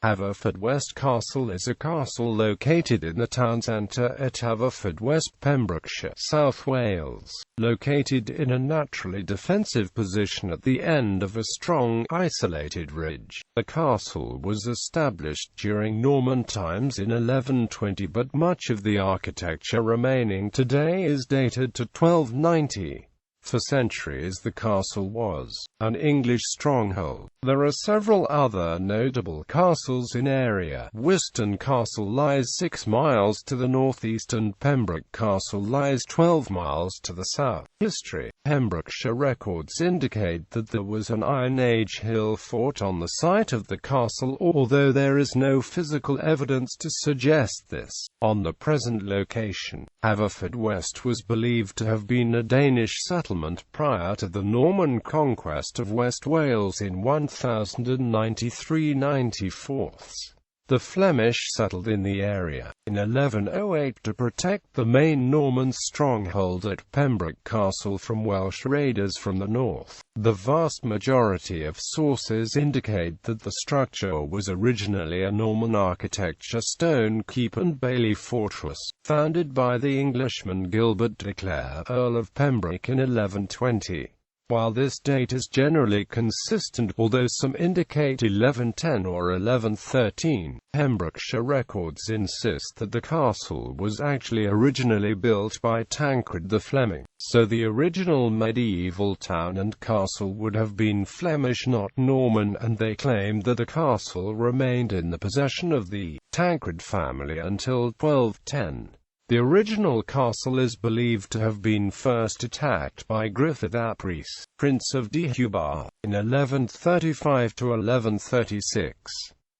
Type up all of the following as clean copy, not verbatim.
Haverfordwest Castle is a castle located in the town centre at Haverfordwest, Pembrokeshire, South Wales. Located in a naturally defensive position at the end of a strong, isolated ridge, the castle was established during Norman times in 1120, but much of the architecture remaining today is dated to 1290. For centuries the castle was an English stronghold. There are several other notable castles in area. Wiston Castle lies 6 miles to the northeast and Pembroke Castle lies 12 miles to the south. History. Pembrokeshire records indicate that there was an Iron Age hill fort on the site of the castle, although there is no physical evidence to suggest this. On the present location, Haverfordwest was believed to have been a Danish settlement prior to the Norman conquest of West Wales in 1093–94. The Flemish settled in the area in 1108 to protect the main Norman stronghold at Pembroke Castle from Welsh raiders from the north. The vast majority of sources indicate that the structure was originally a Norman architecture stone keep and bailey fortress, founded by the Englishman Gilbert-de-Clare, Earl of Pembroke in 1120. While this date is generally consistent, although some indicate 1110 or 1113, Pembrokeshire records insist that the castle was actually originally built by Tancred the Fleming, so the original medieval town and castle would have been Flemish, not Norman, and they claim that the castle remained in the possession of the Tancred family until 1210. The original castle is believed to have been first attacked by Griffith ap Rhys, Prince of Deheubarth, in 1135 to 1136.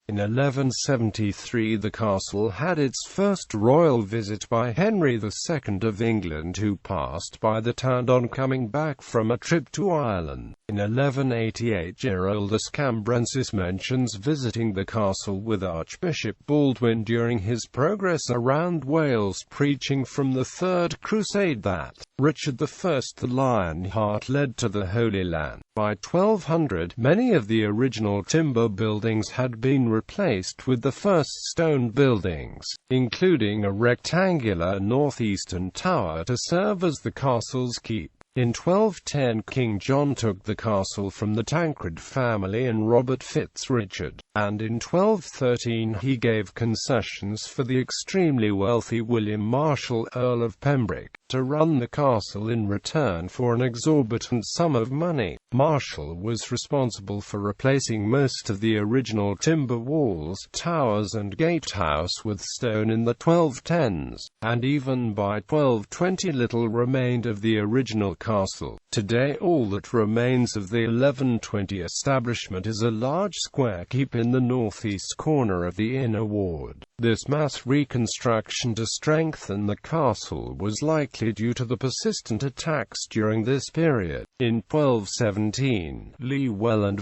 In 1173 the castle had its first royal visit by Henry II of England, who passed by the town on coming back from a trip to Ireland. In 1188 Giraldus Cambrensis mentions visiting the castle with Archbishop Baldwin during his progress around Wales preaching from the Third Crusade that Richard I the Lionheart led to the Holy Land. By 1200, many of the original timber buildings had been replaced with the first stone buildings, including a rectangular northeastern tower to serve as the castle's keep. In 1210 King John took the castle from the Tancred family and Robert Fitz-Richard, and in 1213 he gave concessions for the extremely wealthy William Marshal, Earl of Pembroke, to run the castle in return for an exorbitant sum of money. Marshal was responsible for replacing most of the original timber walls, towers and gatehouse with stone in the 1210s, and even by 1220 little remained of the original castle. Today all that remains of the 1120 establishment is a large square keep in the northeast corner of the inner ward. This mass reconstruction to strengthen the castle was likely due to the persistent attacks during this period. In 1217, Llywelyn,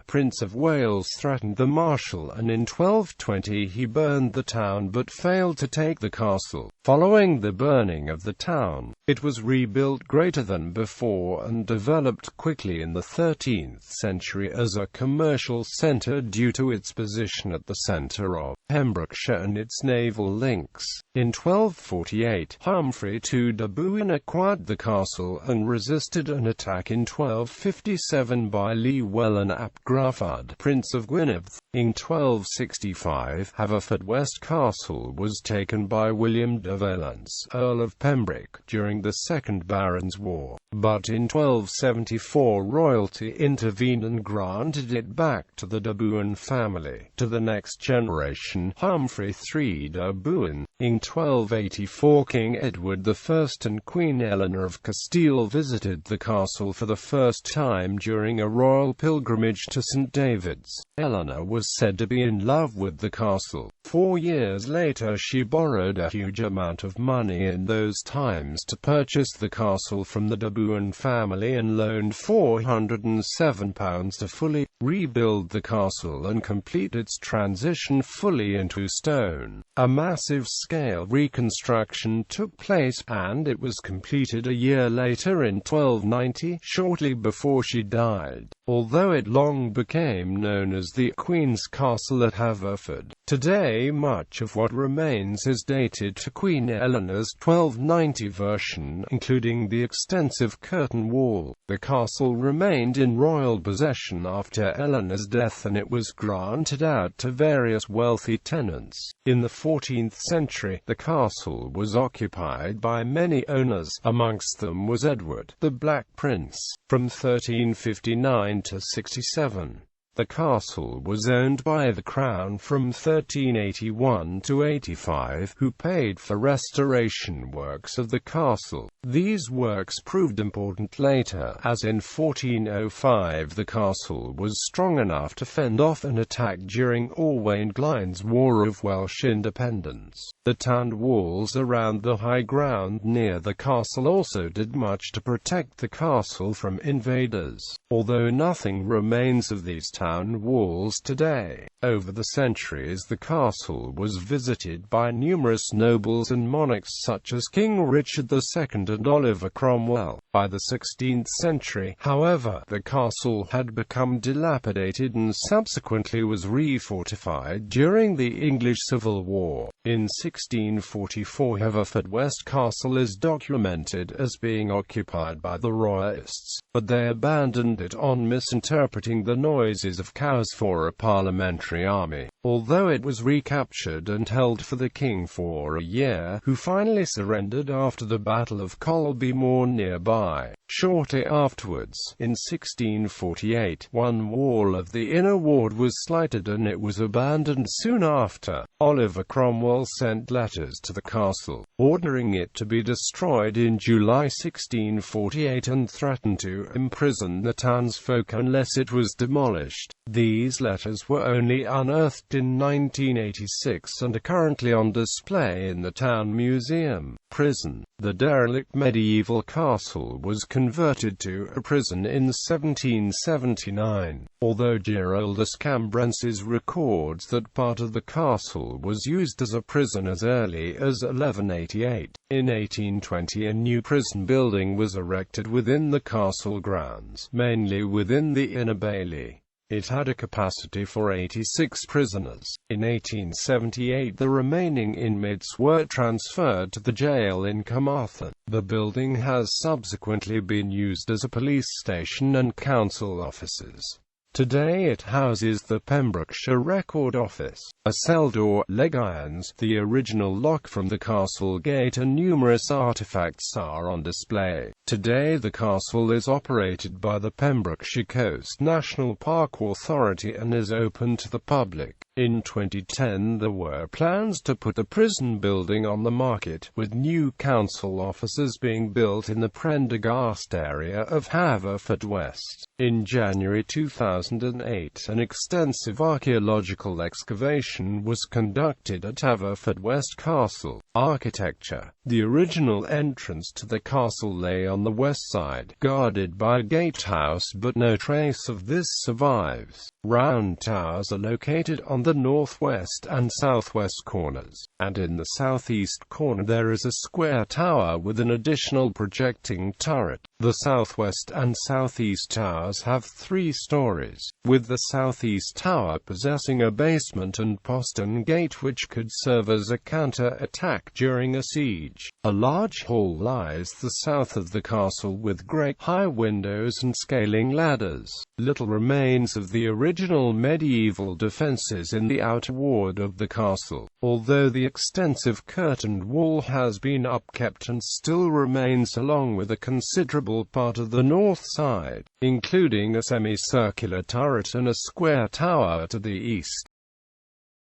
Prince of Wales, threatened the Marshal, and in 1220 he burned the town but failed to take the castle. Following the burning of the town, it was rebuilt greater than before and developed quickly in the 13th century as a commercial centre due to its position at the centre of Pembrokeshire and its naval links. In 1248, Humphrey II de Bohun acquired the castle and resisted an attack in 1257 by Llywelyn ap Gruffudd, Prince of Gwynedd. In 1265, Haverfordwest Castle was taken by William de Valence, Earl of Pembroke, during the Second Barons' War, but in 1274 royalty intervened and granted it back to the de Bohun family. To the next generation, Humphrey III de Bohun. In 1284 King Edward I and Queen Eleanor of Castile visited the castle for the first time during a royal pilgrimage to St. David's. Eleanor was said to be in love with the castle. 4 years later she borrowed a huge amount of money in those times to purchase the castle from the de Bohun family and loaned £407 to fully rebuild the castle and complete its transition fully into stone. A massive scale reconstruction took place, and it was completed a year later in 1290, shortly before she died. Although it long became known as the Queen Queen's Castle at Haverford. Today much of what remains is dated to Queen Eleanor's 1290 version, including the extensive curtain wall. The castle remained in royal possession after Eleanor's death, and it was granted out to various wealthy tenants. In the 14th century, the castle was occupied by many owners. Amongst them was Edward, the Black Prince, from 1359 to 67. The castle was owned by the Crown from 1381 to 85, who paid for restoration works of the castle. These works proved important later, as in 1405 the castle was strong enough to fend off an attack during Owain Glynd's War of Welsh Independence. The town walls around the high ground near the castle also did much to protect the castle from invaders, although nothing remains of these town walls today. Over the centuries the castle was visited by numerous nobles and monarchs such as King Richard II and Oliver Cromwell. By the 16th century, however, the castle had become dilapidated and subsequently was refortified during the English Civil War. In 1644, Haverfordwest Castle is documented as being occupied by the Royalists, but they abandoned it on misinterpreting the noises of cows for a parliamentary army. Although it was recaptured and held for the king for a year, who finally surrendered after the Battle of Colby Moor nearby. Shortly afterwards, in 1648, one wall of the inner ward was slighted and it was abandoned soon after. Oliver Cromwell sent letters to the castle, ordering it to be destroyed in July 1648 and threatened to imprison the townsfolk unless it was demolished. These letters were only unearthed in 1986 and are currently on display in the Town Museum. Prison. The derelict medieval castle was converted to a prison in 1779, although Giraldus Cambrensis records that part of the castle was used as a prison as early as 1188. In 1820 a new prison building was erected within the castle grounds, mainly within the inner bailey. It had a capacity for 86 prisoners. In 1878 the remaining inmates were transferred to the jail in Carmarthen. The building has subsequently been used as a police station and council offices. Today it houses the Pembrokeshire Record Office. A cell door, leg irons, the original lock from the castle gate and numerous artifacts are on display. Today the castle is operated by the Pembrokeshire Coast National Park Authority and is open to the public. In 2010 there were plans to put a prison building on the market, with new council offices being built in the Prendergast area of Haverfordwest. In January 2008 an extensive archaeological excavation was conducted at Haverfordwest Castle. Architecture. The original entrance to the castle lay on the west side, guarded by a gatehouse, but no trace of this survives. Round towers are located on the northwest and southwest corners, and in the southeast corner there is a square tower with an additional projecting turret. The southwest and southeast towers have 3 stories, with the southeast tower possessing a basement and postern gate which could serve as a counter-attack during a siege. A large hall lies to the south of the castle with great high windows and scaling ladders. Little remains of the original medieval defences in the outer ward of the castle, although the extensive curtained wall has been upkept and still remains, along with a considerable part of the north side, including a semicircular turret and a square tower to the east.